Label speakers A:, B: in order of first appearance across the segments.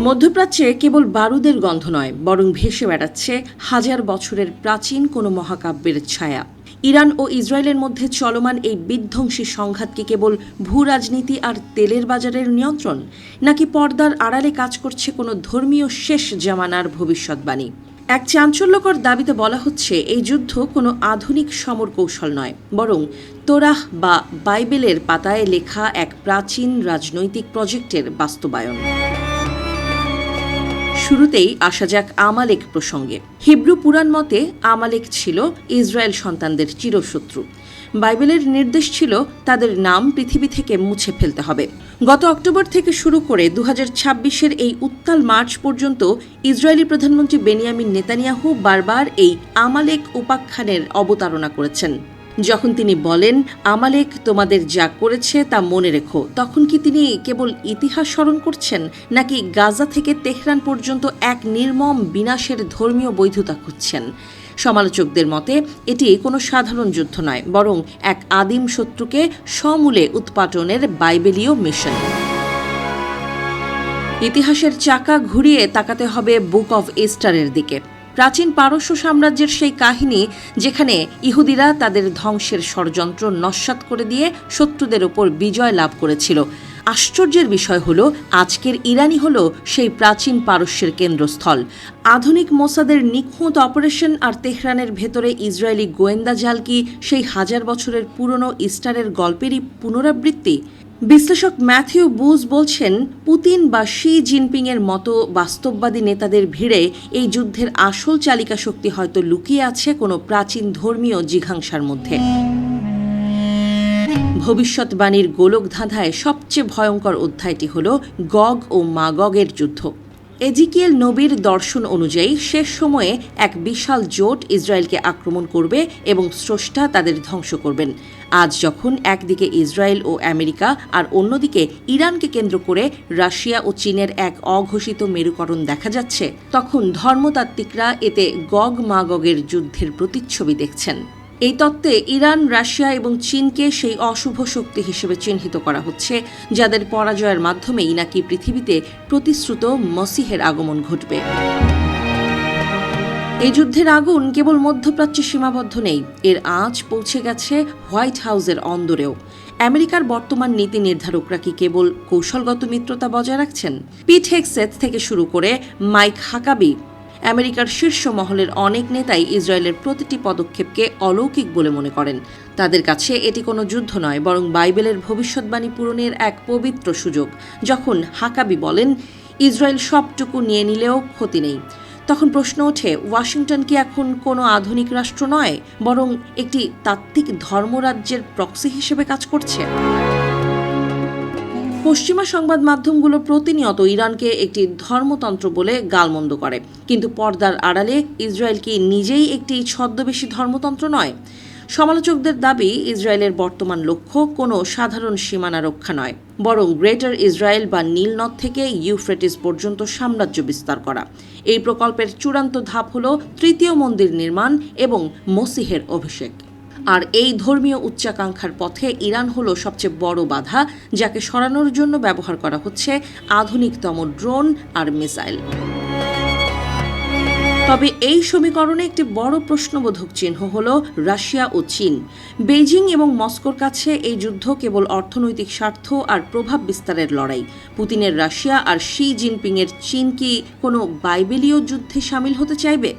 A: মধ্যপ্রাচ্যে কেবল বারুদের গন্ধ নয়, বরং ভেসে বেড়াচ্ছে হাজার বছরের প্রাচীন কোনো মহাকাব্যের ছায়া। ইরান ও ইসরায়েলের মধ্যে চলমান এই বিধ্বংসী সংঘাত কি কেবল ভূ রাজনীতি আর তেলের বাজারের নিয়ন্ত্রণ, নাকি পর্দার আড়ালে কাজ করছে কোনো ধর্মীয় শেষ জামানার ভবিষ্যৎবাণী? এক চাঞ্চল্যকর দাবিতে বলা হচ্ছে এই যুদ্ধ কোনো আধুনিক সমর কৌশল নয়, বরং তোরাহ বা বাইবেলের পাতায় লেখা এক প্রাচীন রাজনৈতিক প্রজেক্টের বাস্তবায়ন। শুরুতেই আসা যাক আমালেক প্রসঙ্গে। হিব্রু পুরাণ মতে আমালেক ছিল ইসরায়েল সন্তানদের চিরশত্রু। বাইবেলের নির্দেশ ছিল তাদের নাম পৃথিবী থেকে মুছে ফেলতে হবে। গত অক্টোবর থেকে শুরু করে 2026-এর এই উত্তাল মার্চ পর্যন্ত ইসরায়েলি প্রধানমন্ত্রী বেনিয়ামিন নেতানিয়াহু বারবার এই আমালেক উপাখ্যানের অবতারণা করেছেন। যখন তিনি বলেন আমালেক তোমাদের যা করেছে তা মনে রেখো, তখন কি তিনি কেবল ইতিহাস স্মরণ করছেন, নাকি গাজা থেকে তেহরান পর্যন্ত এক নির্মম বিনাশের ধর্মীয় বৈধতা খুঁজছেন? সমালোচকদের মতে এটি কোনো সাধারণ যুদ্ধ নয়, বরং এক আদিম শত্রুকে সমূলে উৎপাটনের বাইবেলীয় মিশন। ইতিহাসের চাকা ঘুরিয়ে তাকাতে হবে বুক অব এস্টারের দিকে। প্রাচীন পারস্য সাম্রাজ্যের সেই কাহিনী, যেখানে ইহুদিরা তাদের ধ্বংসের ষড়যন্ত্র নস্যাৎ করে দিয়ে শত্রুদের ওপর বিজয় লাভ করেছিল। আশ্চর্যের বিষয় হলো আজকের ইরানই হলো সেই প্রাচীন পারস্যের কেন্দ্রস্থল। আধুনিক মোসাদের নিখুঁত অপারেশন আর তেহরানের ভেতরে ইসরায়েলি গোয়েন্দা জাল কি সেই হাজার বছরের পুরনো ইস্টারের গল্পেরই পুনরাবৃত্তি? বিশ্লেষক ম্যাথিউ বুজ বলছেন, পুতিন বা শি জিনপিংয়ের মতো বাস্তববাদী নেতাদের ভিড়ে এই যুদ্ধের আসল চালিকা শক্তি হয়তো লুকিয়ে আছে কোনো প্রাচীন ধর্মীয় জিঘাংসার মধ্যে। ভবিষ্যৎবাণীর গোলকধাঁধায় সবচেয়ে ভয়ঙ্কর অধ্যায়টি হল গগ ও মাগগের যুদ্ধ। এজিকিয়েল নবীর দর্শন অনুযায়ী শেষ সময়ে এক বিশাল জোট ইসরায়েলকে আক্রমণ করবে এবং স্রষ্টা তাদের ধ্বংস করবেন। আজ যখন একদিকে ইসরায়েল ও আমেরিকা আর অন্যদিকে ইরানকে কেন্দ্র করে রাশিয়া ও চীনের এক অঘোষিত মেরুকরণ দেখা যাচ্ছে, তখন ধর্মতাত্ত্বিকরা এতে গগ মাগগের যুদ্ধের প্রতিচ্ছবি দেখছেন। এই তত্ত্বে ইরান, রাশিয়া এবং চীনকে সেই অশুভ শক্তি হিসেবে চিহ্নিত করা হচ্ছে, যাদের পরাজয়ের মাধ্যমেই নাকি পৃথিবীতে প্রতিশ্রুত মসিহের আগমন ঘটবে। এই যুদ্ধের আগুন কেবল মধ্যপ্রাচ্যে সীমাবদ্ধ নেই, এর আঁচ পৌঁছে গেছে হোয়াইট হাউসের অন্দরেও। আমেরিকার বর্তমান নীতি নির্ধারকরা কি কেবল কৌশলগত মিত্রতা বজায় রাখছেন? পিট হেগসেথ থেকে শুরু করে মাইক হাকাবি, আমেরিকার শীর্ষ মহলের অনেক নেতাই ইসরায়েলের প্রতিটি পদক্ষেপকে অলৌকিক বলে মনে করেন। তাদের কাছে এটি কোনো যুদ্ধ নয়, বরং বাইবেলের ভবিষ্যৎবাণী পূরণের এক পবিত্র সুযোগ। যখন হাকাবি বলেন ইসরায়েল সবটুকু নিয়ে নিলেও ক্ষতি নেই, তখন প্রশ্ন ওঠে, ওয়াশিংটন কি এখন কোনো আধুনিক রাষ্ট্র নয়, বরং একটি তাত্ত্বিক ধর্মরাজ্যের প্রক্সি হিসেবে কাজ করছে? পশ্চিমা সংবাদ মাধ্যমগুলো প্রতিনিয়ত ইরানকে একটি ধর্মতন্ত্র বলে গালমন্দ করে, কিন্তু পর্দার আড়ালে ইসরায়েল কি নিজেই একটি ছদ্মবেশী ধর্মতন্ত্র নয়? সমালোচকদের দাবি, ইসরায়েলের বর্তমান লক্ষ্য কোনো সাধারণ সীমানা রক্ষা নয়, বরং গ্রেটার ইসরায়েল বা নীল নদ থেকে ইউফ্রেটিস পর্যন্ত সাম্রাজ্য বিস্তার করা। এই প্রকল্পের চূড়ান্ত ধাপ হল তৃতীয় মন্দির নির্মাণ এবং মসিহের অভিষেক। আর এই ধর্মীয় উচ্চাকাঙ্ক্ষার পথে ইরান হলো সবচেয়ে বড় বাধা, যাকে সরানোর জন্য ব্যবহার করা হচ্ছে আধুনিকতম ড্রোন আর মিসাইল। তবে এই সমীকরণে একটি বড় প্রশ্নবোধক চিহ্ন হল রাশিয়া ও চীন। বেইজিং এবং মস্কোর কাছে এই যুদ্ধ কেবল অর্থনৈতিক স্বার্থ আর প্রভাব বিস্তারের লড়াই। পুতিনের রাশিয়া আর শি জিনপিংয়ের চীন কি কোনো বাইবেলীয় যুদ্ধে সামিল হতে চাইবে?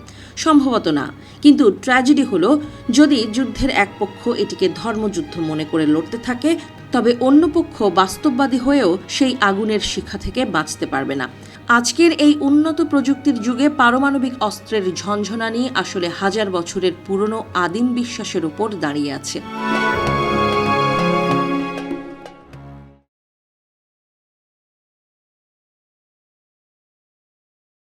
A: সম্ভবত না। কিন্তু ট্র্যাজেডি হলো, যদি যুদ্ধের এক পক্ষ এটিকে ধর্মযুদ্ধ মনে করে লড়তে থাকে, তবে অন্য পক্ষ বাস্তববাদী হয়েও সেই আগুনের শিখা থেকে বাঁচতে পারবে না। আজকের এই উন্নত প্রযুক্তির যুগে পারমাণবিক অস্ত্রের ঝনঝনানি আসলে হাজার বছরের পুরনো আদিম বিশ্বাসের উপর দাঁড়িয়ে আছে।